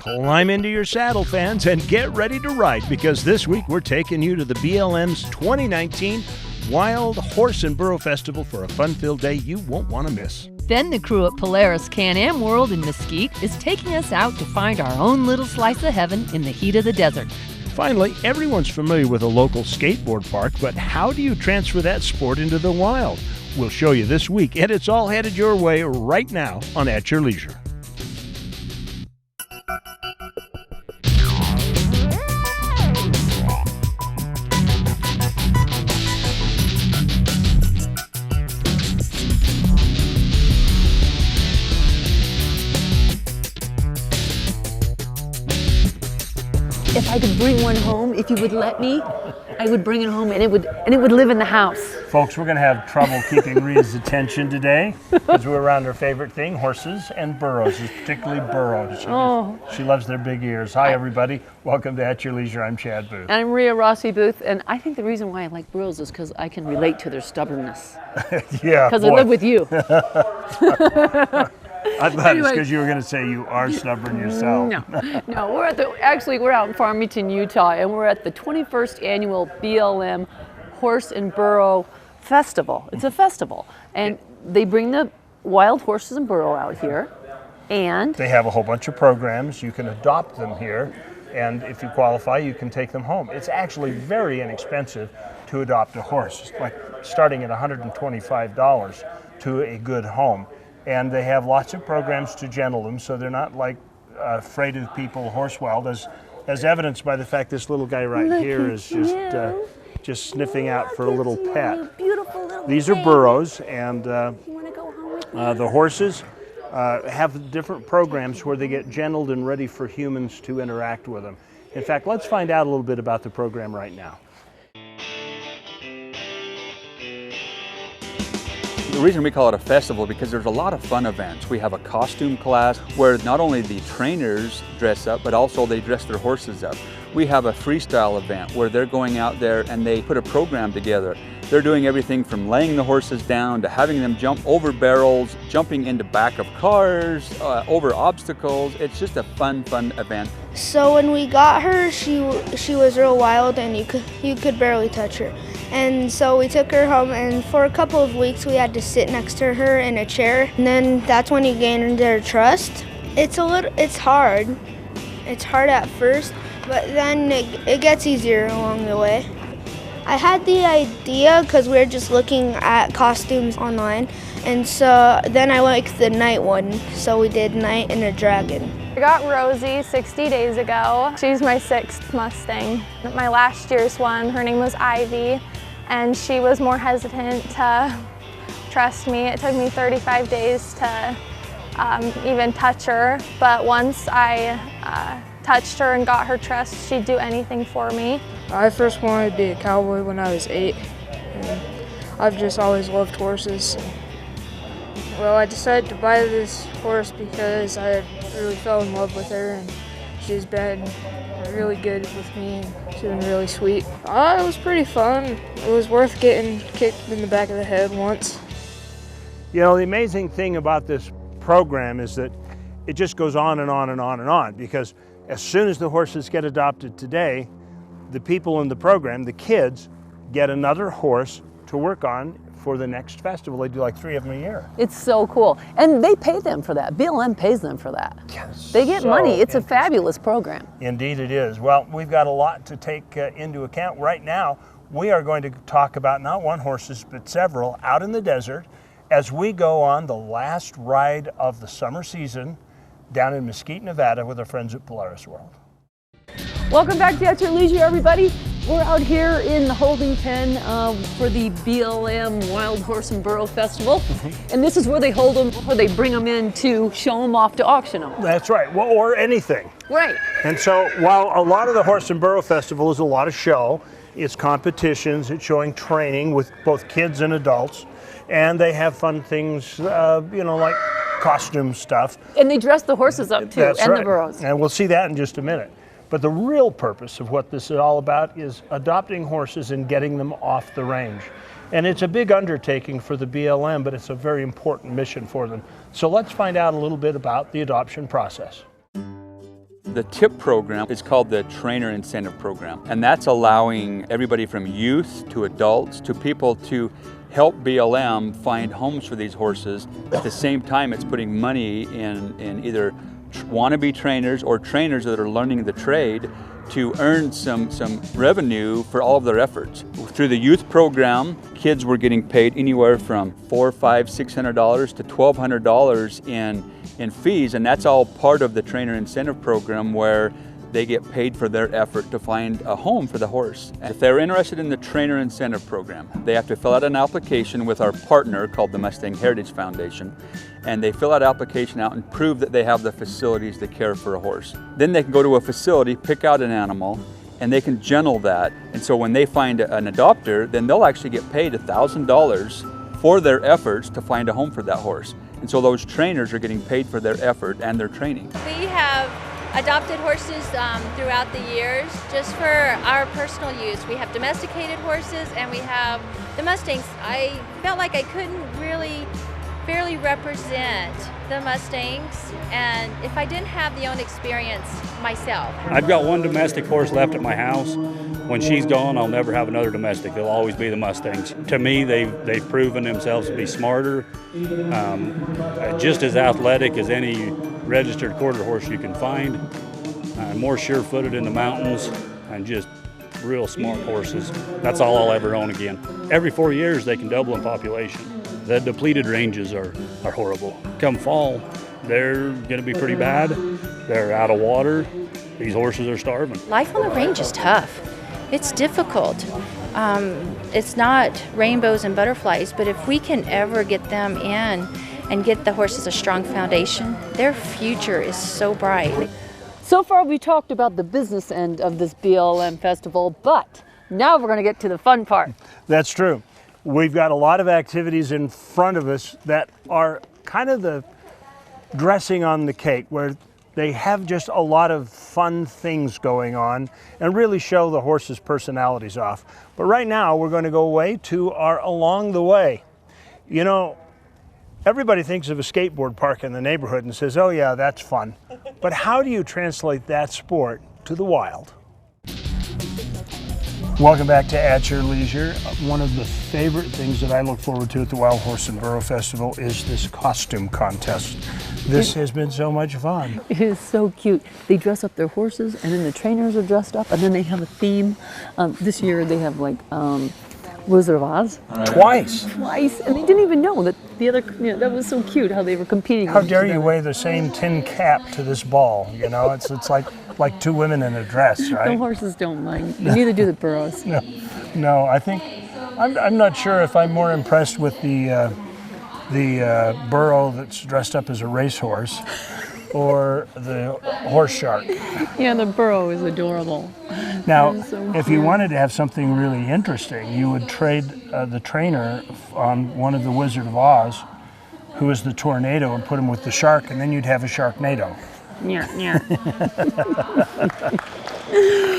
Climb into your saddle, fans, and get ready to ride, because this week we're taking you to the BLM's 2019 Wild Horse and Burro Festival for a fun-filled day you won't want to miss. Then the crew at Polaris Can-Am World in Mesquite is taking us out to find our own little slice of heaven in the heat of the desert. Finally, everyone's familiar with a local skateboard park, but how do you transfer that sport into the wild? We'll show you this week, and it's all headed your way right now on At Your Leisure. If I could bring one home, if you would let me, I would bring it home, and it would live in the house. Folks, we're going to have trouble keeping Rita's attention today because we're around her favorite thing, horses and burros, particularly Burro. She loves their big ears. Hi, everybody. Welcome to At Your Leisure. I'm Chad Booth. And I'm Rhea Rossi Booth, and I think the reason why I like burros is because I can relate to their stubbornness. Yeah, because I live with you. I thought it was because you were going to say you are stubborn yourself. No, we're out in Farmington, Utah, and we're at the 21st annual BLM Horse and Burro Festival. It's a festival, and they bring the wild horses and burro out here, and they have a whole bunch of programs. You can adopt them here, and if you qualify, you can take them home. It's actually very inexpensive to adopt a horse, it's like starting at $125 to a good home. And they have lots of programs to gentle them, so they're not like afraid of people horse wild, as evidenced by the fact this little guy right here is just sniffing out for a little pet. Beautiful little These are burros, and the horses have different programs where they get gentled and ready for humans to interact with them. In fact, let's find out a little bit about the program right now. The reason we call it a festival because there's a lot of fun events. We have a costume class where not only the trainers dress up, but also they dress their horses up. We have a freestyle event where they're going out there and they put a program together. They're doing everything from laying the horses down to having them jump over barrels, jumping into back of cars, over obstacles. It's just a fun event. So when we got her, she was real wild, and you could barely touch her. And so we took her home, and for a couple of weeks we had to sit next to her in a chair. And then that's when you gain their trust. It's hard. It's hard at first, but then it gets easier along the way. I had the idea because we were just looking at costumes online, and so then I liked the night one, so we did Knight and a Dragon. I got Rosie 60 days ago. She's my 6th Mustang. My last year's one, her name was Ivy, and she was more hesitant to trust me. It took me 35 days to even touch her, but once I touched her and got her trust, she'd do anything for me. I first wanted to be a cowboy when I was 8, and I've just always loved horses. Well, I decided to buy this horse because I really fell in love with her, and she's been really good with me, and she's been really sweet. It was pretty fun. It was worth getting kicked in the back of the head once. You know, the amazing thing about this program is that it just goes on and on and on and on, because as soon as the horses get adopted today, the people in the program, the kids, get another horse to work on for the next festival. They do like 3 of them a year. it's so cool. And they pay them for that. BLM pays them for that. Yes. They get money. It's a fabulous program. Indeed it is. Well, we've got a lot to take into account. Right now, we are going to talk about not one horses, but several out in the desert as we go on the last ride of the summer season down in Mesquite, Nevada with our friends at Polaris World. Welcome back to At Your Leisure, everybody. We're out here in the holding pen for the BLM Wild Horse and Burro Festival. And this is where they hold them, where they bring them in to show them off to auction them. That's right, well, or anything. Right. And so while a lot of the Horse and Burro Festival is a lot of show, it's competitions, it's showing training with both kids and adults, and they have fun things, you know, like costume stuff. And they dress the horses up too, That's and right. the burros. And we'll see that in just a minute. But the real purpose of what this is all about is adopting horses and getting them off the range. And it's a big undertaking for the BLM, but it's a very important mission for them. So let's find out a little bit about the adoption process. The TIP program is called the Trainer Incentive Program, and that's allowing everybody from youth to adults to people to help BLM find homes for these horses. At the same time, it's putting money in either wannabe trainers or trainers that are learning the trade to earn some revenue for all of their efforts. Through the youth program, kids were getting paid anywhere from $400, $500, $600 to $1,200 in fees, and that's all part of the Trainer Incentive Program, where they get paid for their effort to find a home for the horse. If they're interested in the Trainer Incentive Program, they have to fill out an application with our partner called the Mustang Heritage Foundation, and they fill that application out and prove that they have the facilities to care for a horse. Then they can go to a facility, pick out an animal, and they can gentle that. And so when they find an adopter, then they'll actually get paid $1,000 for their efforts to find a home for that horse. And so those trainers are getting paid for their effort and their training. We have adopted horses throughout the years just for our personal use. We have domesticated horses and we have the Mustangs. I felt like I couldn't really fairly represent the Mustangs, and if I didn't have the own experience myself. I've got one domestic horse left at my house. When she's gone, I'll never have another domestic. They'll always be the Mustangs. To me, they've proven themselves to be smarter, just as athletic as any registered quarter horse you can find, more sure-footed in the mountains, and just real smart horses. That's all I'll ever own again. Every 4 years, they can double in population. The depleted ranges are horrible. Come fall, they're gonna be pretty bad. They're out of water. These horses are starving. Life on the range is tough. It's difficult. It's not rainbows and butterflies, but if we can ever get them in and get the horses a strong foundation, their future is so bright. So far we talked about the business end of this BLM festival, but now we're going to get to the fun part. That's true. We've got a lot of activities in front of us that are kind of the dressing on the cake, where they have just a lot of fun things going on and really show the horses' personalities off. But right now we're going to go away to our Along the Way. You know, everybody thinks of a skateboard park in the neighborhood and says, oh yeah, that's fun. But how do you translate that sport to the wild? Welcome back to At Your Leisure. One of the favorite things that I look forward to at the Wild Horse and Burro Festival is this costume contest. This has been so much fun. It is so cute. They dress up their horses, and then the trainers are dressed up, and then they have a theme. This year they have like Wizard of Oz. Twice, and they didn't even know that the other, that was so cute how they were competing. How dare you wear the same tin cap to this ball, you know? It's like two women in a dress, right? The horses don't mind. Neither do the burros. No, I think, I'm not sure if I'm more impressed with the burro that's dressed up as a racehorse or the horse shark. Yeah, the burro is adorable. Now, so if you wanted to have something really interesting, you would trade the trainer on one of the Wizard of Oz, who is the tornado, and put him with the shark, and then you'd have a Sharknado. Yeah.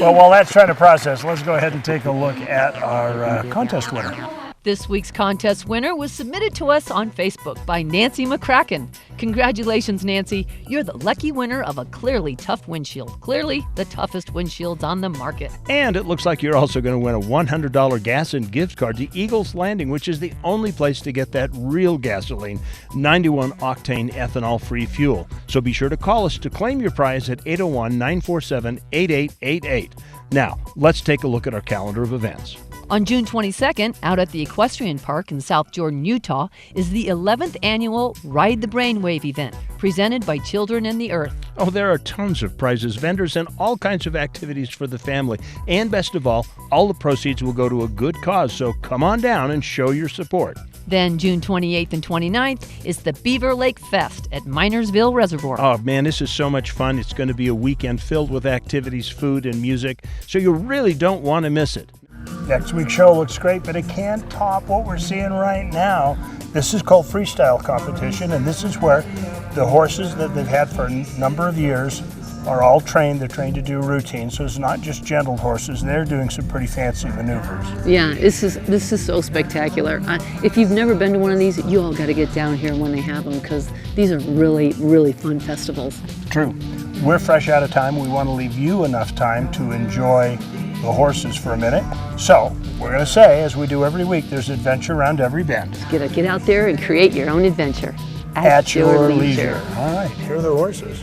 Well, while that's trying to process, let's go ahead and take a look at our contest winner. This week's contest winner was submitted to us on Facebook by Nancy McCracken. Congratulations, Nancy. You're the lucky winner of a clearly tough windshield. Clearly the toughest windshields on the market. And it looks like you're also going to win a $100 gas and gift card to Eagles Landing, which is the only place to get that real gasoline, 91 octane ethanol-free fuel. So be sure to call us to claim your prize at 801-947-8888. Now, let's take a look at our calendar of events. On June 22nd, out at the Equestrian Park in South Jordan, Utah, is the 11th annual Ride the Brainwave event, presented by Children in the Earth. Oh, there are tons of prizes, vendors, and all kinds of activities for the family. And best of all the proceeds will go to a good cause, so come on down and show your support. Then June 28th and 29th is the Beaver Lake Fest at Minersville Reservoir. Oh man, this is so much fun. It's going to be a weekend filled with activities, food, and music, so you really don't want to miss it. Next week's show looks great, but it can't top what we're seeing right now. This is called Freestyle Competition, and this is where the horses that they've had for a number of years are all trained. They're trained to do routine, so it's not just gentle horses. They're doing some pretty fancy maneuvers. Yeah, this is so spectacular. If you've never been to one of these, you all got to get down here when they have them, because these are really, really fun festivals. True. we're fresh out of time. We want to leave you enough time to enjoy the horses for a minute. So we're going to say, as we do every week, there's adventure around every bend. Get out there and create your own adventure At your leisure. All right, here are the horses.